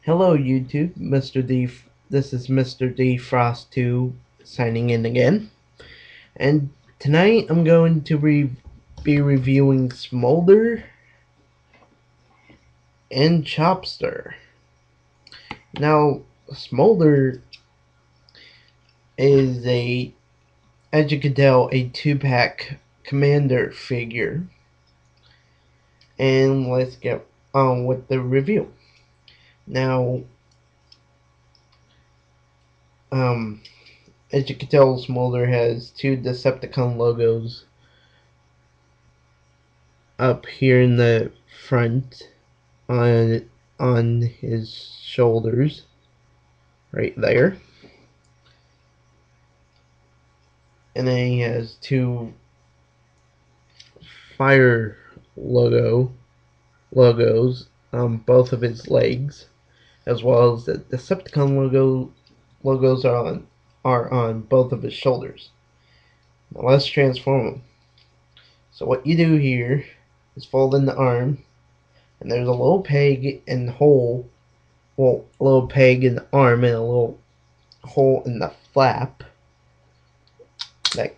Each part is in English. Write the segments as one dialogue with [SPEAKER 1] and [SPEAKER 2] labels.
[SPEAKER 1] Hello YouTube, this is Mr. D Frost 2 signing in again. And tonight I'm going to be reviewing Smolder and Chopster. Now, Smolder is as you can tell, a 2-pack commander figure. And let's get on with the review. Now, as you can tell, Smolder has two Decepticon logos up here in the front on his shoulders, right there. And then he has two fire logos on both of his legs, as well as the Decepticon logos are on both of his shoulders. Now let's transform him. So what you do here is fold in the arm, and there's a little peg and hole, well, a little peg in the arm and a little hole in the flap that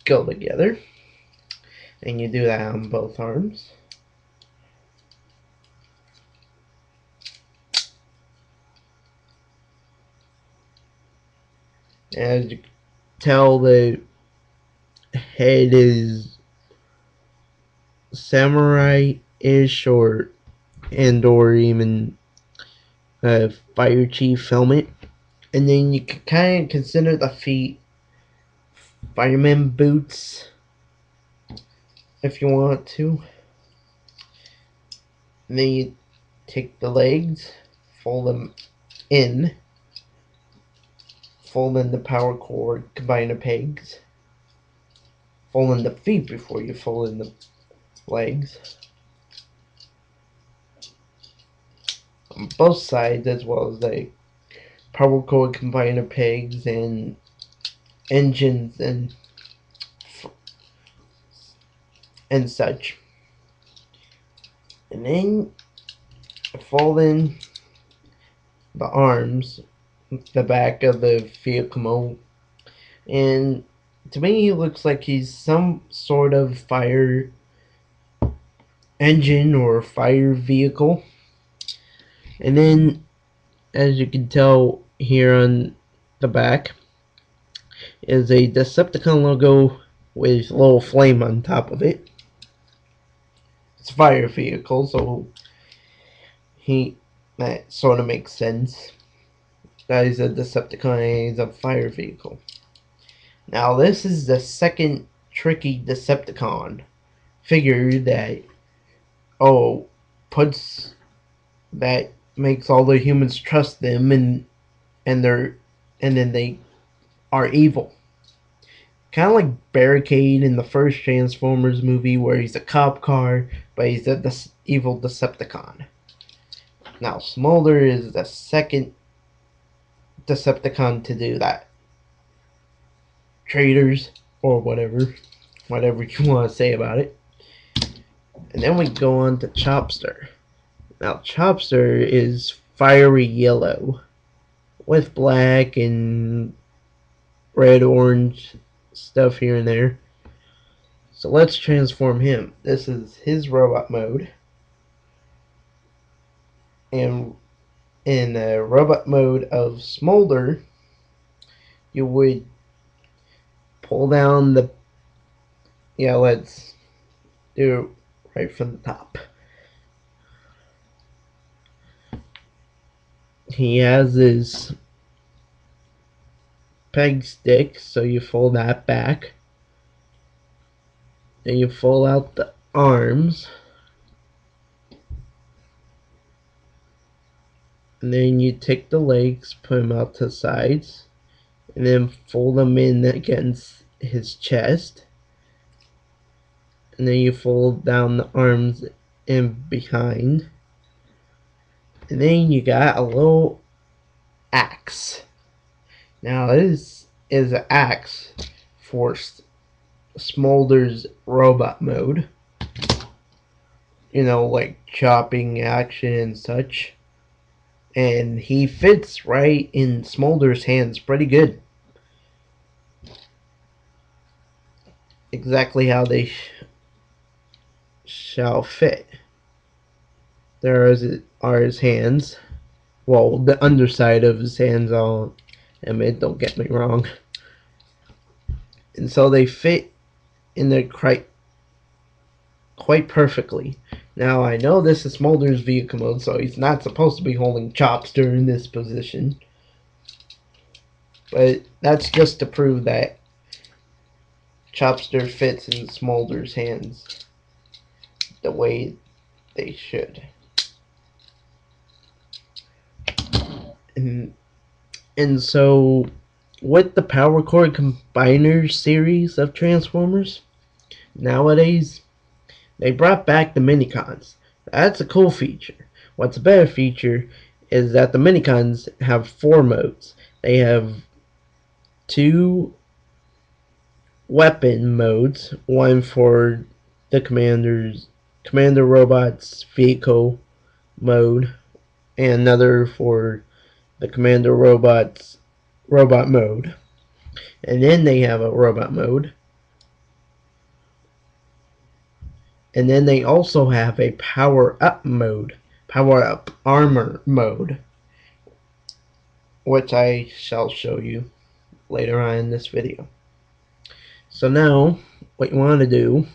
[SPEAKER 1] go together, and you do that on both arms. As you can tell, the head is samurai-ish or even a fire chief helmet. And then you can kind of consider the feet fireman boots if you want to. And then you take the legs, fold them in, fold in the power cord combiner pegs, fold in the feet before you fold in the legs on both sides, as well as the power cord combiner pegs and engines and such. And then fold in the arms, the back of the vehicle, and to me he looks like he's some sort of fire engine or fire vehicle. And then, as you can tell here on the back, is a Decepticon logo with a little flame on top of it. It's a fire vehicle, so that sort of makes sense. That is a Decepticon and he's a fire vehicle. Now this is the second tricky Decepticon figure that makes all the humans trust them, and then they are evil. Kind of like Barricade in the first Transformers movie, where he's a cop car, but he's a evil Decepticon. Now Smolder is the second Decepticon to do that. Traitors, or whatever you want to say about it. And then we go on to Chopster. Now Chopster is fiery yellow with black and red, orange stuff here and there. So let's transform him. This is his robot mode. And in the robot mode of Smolder, you would pull down the... Yeah, let's do it right from the top. He has his peg stick, so you fold that back. Then you fold out the arms. And then you take the legs, put them out to the sides, and then fold them in against his chest. And then you fold down the arms in behind. And then you got a little axe. Now this is an axe for Smolder's robot mode. You know, like chopping action and such. and he fits right in Smolder's hands pretty good. Exactly how they shall fit. There are his hands. Well, the underside of his hands, I'll admit, don't get me wrong. And so they fit in there quite perfectly. Now, I know this is Smolder's vehicle mode, so he's not supposed to be holding Chopster in this position. But that's just to prove that Chopster fits in Smolder's hands the way they should. And, and so, with the Power Core Combiner series of Transformers, nowadays, they brought back the minicons. That's a cool feature. What's a better feature is that the minicons have 4 modes. They have 2 weapon modes, one for the commander robot's vehicle mode, and another for the commander robot's robot mode. And then they have a robot mode. And then they also have a power up mode, power up armor mode, which I shall show you later on in this video. So now, what you want to do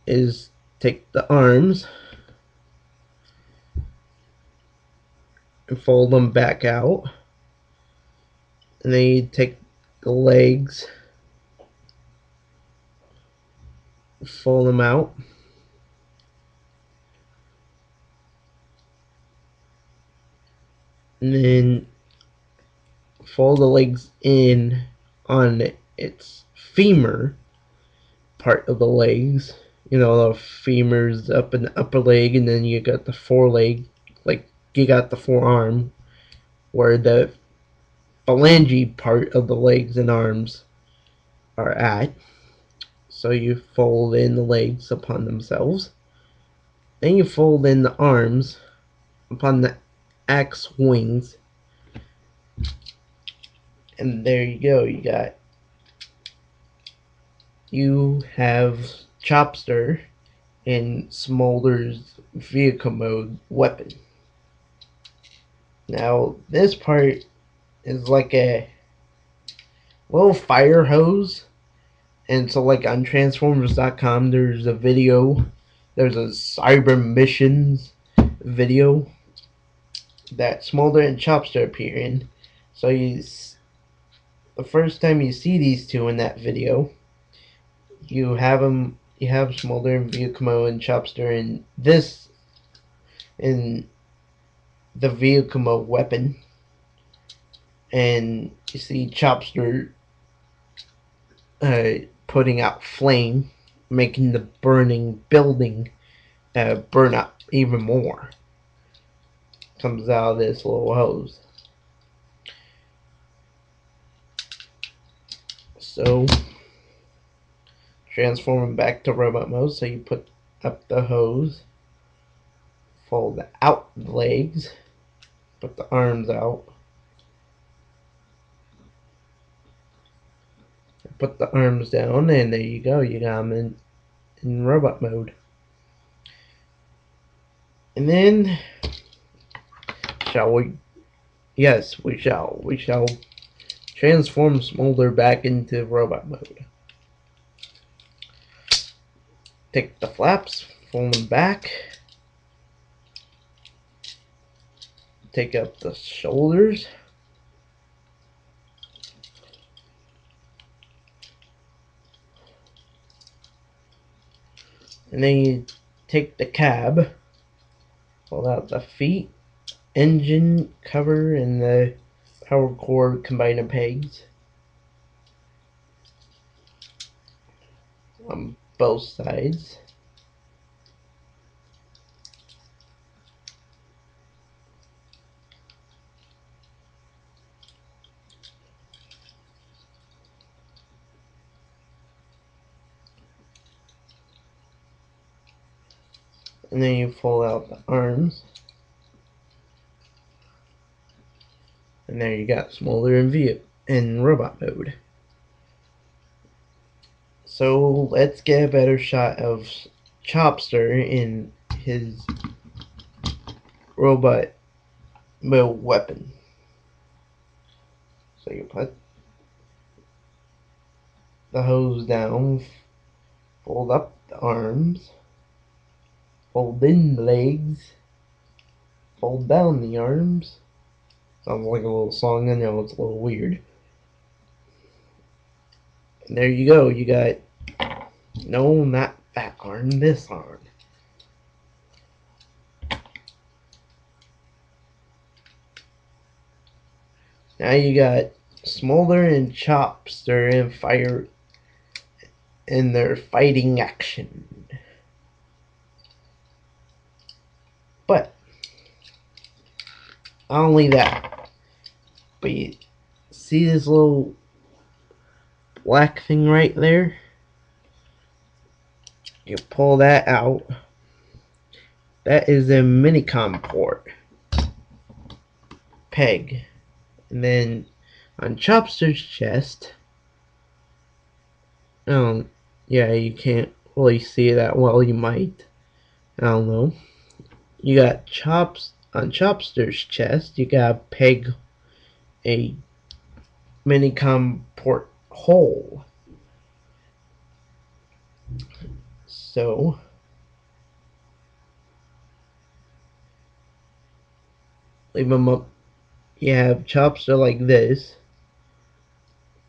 [SPEAKER 1] is take the arms and fold them back out. And then you take the legs, fold them out. And then fold the legs in on its femur part of the legs. You know, the femur's up in the upper leg, and then you got the foreleg, like you got the forearm, where the phalange part of the legs and arms are at. So you fold in the legs upon themselves. Then you fold in the arms upon the axe wings. And there you go. You have Chopster in Smolder's vehicle mode weapon. Now this part is like a little fire hose. And so, like, on Transformers.com, there's a cyber missions video that Smolder and Chopster appear in. So the first time you see these two in that video, you have Smolder and Vyukomo and Chopster in the Vyukomo weapon, and you see Chopster putting out flame, making the burning building burn up even more. Comes out of this little hose. So transform them back to robot mode. So you put up the hose, fold out the legs, put the arms out, put the arms down, and there you go. You got them in robot mode. And then, shall we? Yes, we shall. We shall transform Smolder back into robot mode. Take the flaps, fold them back. Take up the shoulders. And then you take the cab, pull out the feet, engine cover, and the power cord combiner pegs on both sides. and then you pull out the arms, and there you got Smolder in robot mode. So let's get a better shot of Chopster in his robot mode weapon. So you put the hose down, fold up the arms, fold in the legs, fold down the arms. Sounds like a little song, I know it's a little weird. And there you go, you got, no, not that arm, this arm. Now you got Smolder and Chopster and fire in their fighting action. But not only that, but you see this little black thing right there? You pull that out. That is a minicom port peg. And then on Chopster's chest, yeah, you can't really see that well, you might. I don't know. You got on Chopster's chest, you got peg a minicom port hole. So leave them up. You have Chopster like this,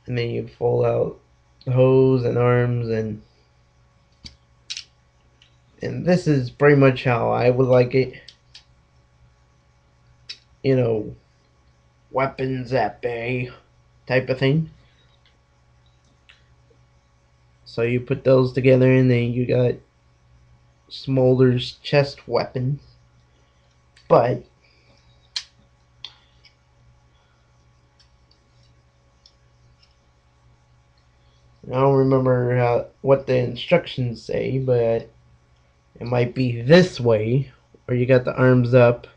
[SPEAKER 1] and then you fold out the hose and arms, and this is pretty much how I would like it. You know, weapons at bay type of thing. So you put those together, and then you got Smolder's chest weapon. But I don't remember what the instructions say, but it might be this way, where you got the arms up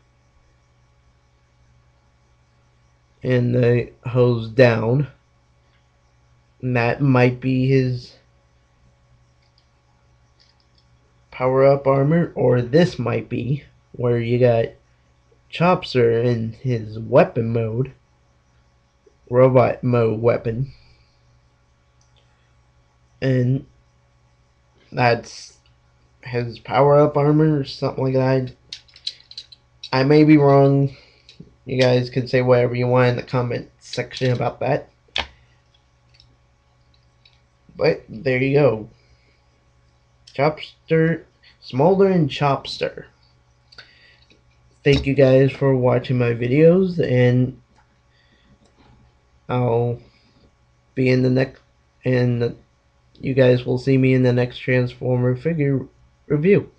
[SPEAKER 1] and the hose down. And that might be his power-up armor, or this might be where you got Chopster in his weapon mode, robot mode weapon, and that's his power-up armor or something like that. I may be wrong. You guys can say whatever you want in the comment section about that. But there you go. Chopster, Smolder and Chopster. Thank you guys for watching my videos, and I'll be in the next, and you guys will see me in the next Transformer figure review.